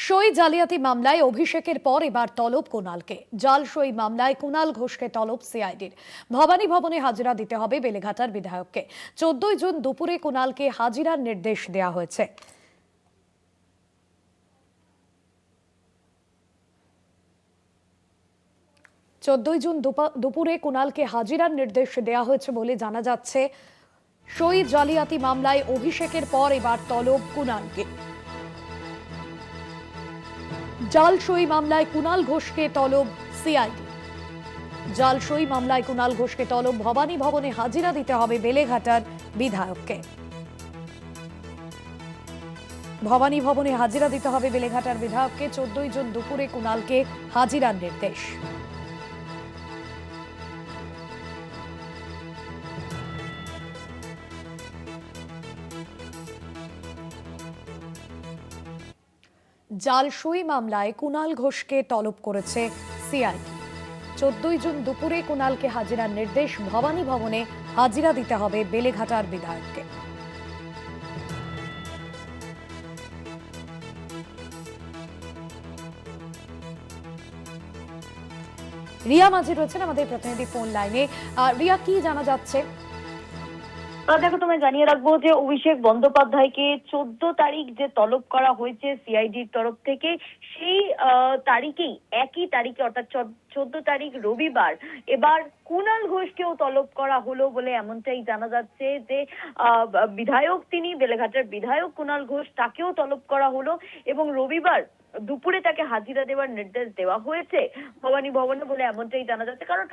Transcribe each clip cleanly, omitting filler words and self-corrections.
সই জালিয়াতি মামলায় অভিষেকের পর এবার তলব কুণালকে। জাল সই মামলায় কুণাল ঘোষকে তলব সিআইডির। ভবানী ভবনে হাজিরা দিতে হবে বেলেঘাটার বিধায়ককে। 14 জুন দুপুরে কুণালকে হাজিরার নির্দেশ দেওয়া হয়েছে। দুপুরে কুণালকে হাজিরার নির্দেশ দেওয়া হয়েছে বলে জানা যাচ্ছে। সই জালিয়াতি মামলায় অভিষেকের পর এবার তলব কুণালকে। জাল সই মামলায় কুণাল ঘোষকে তলব সিআইডি। জাল সই মামলায় কুণাল ঘোষকে তলব। ভবানী ভবনে হাজিরা দিতে হবে বেলেঘাটার বিধায়ককে। ভবানী ভবনে হাজিরা দিতে হবে বেলেঘাটার বিধায়ককে। 14 জুন দুপুরে কুণালকে হাজিরার নির্দেশ। জাল সই মামলায় কুণাল ঘোষকে তলব করেছে সিআইডি। 14 জুন দুপুরে কুণালকে হাজিরার নির্দেশ। ভবানী ভবনে হাজিরা দিতে হবে বেলেঘাটার বিধায়ককে। রিয়া মাঝি রয়েছেন আমাদের প্রতিনিধি ফোন লাইনে। রিয়া, কি জানা যাচ্ছে? দেখো, তোমায় জানিয়ে রাখবো যে অভিষেক বন্দ্যোপাধ্যায়কে 14 তারিখ যে তলব করা হয়েছে সিআইডির তরফ থেকে, সেই তারিখেই, একই তারিখে অর্থাৎ 14 তারিখ রবিবার এবার কুণাল ঘোষকেও তলব করা হলো বলে এমনটাই জানা যাচ্ছে যে বিধায়ক, তিনি বেলেঘাটার বিধায়ক কুণাল ঘোষ, তাকেও তলব করা হলো এবং রবিবার দুপুরে তাকে হাজিরা দেওয়ার নির্দেশ দেওয়া হয়েছে ভবানী ভবনে বলে এমনটাই জানা যাচ্ছে। কারণ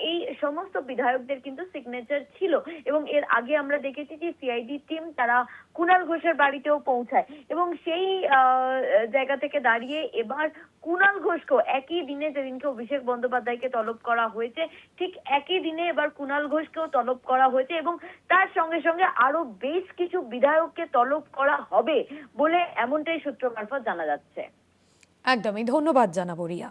এই সমস্ত বিধায়কদের কিন্তু সিগনেচার ছিল এবং এর আগে আমরা দেখেছি যে সিআইডি টিম তারা কুণাল ঘোষের বাড়িতেও পৌঁছায় এবং সেই জায়গা থেকে দাঁড়িয়ে এবার কুণাল ঘোষকেও একই দিনে, যেদিনকে অভিষেক বন্দ্যোপাধ্যায়কে তলব করা হয়েছে, ঠিক একই দিনে এবার কুণাল ঘোষকেও তলব করা হয়েছে এবং তার সঙ্গে সঙ্গে আরো বেশ কিছু বিধায়ককে তলব করা হবে বলে এমনটাই সূত্র মারফত জানা যাচ্ছে। একদমই, ধন্যবাদ জানাবো রিয়া।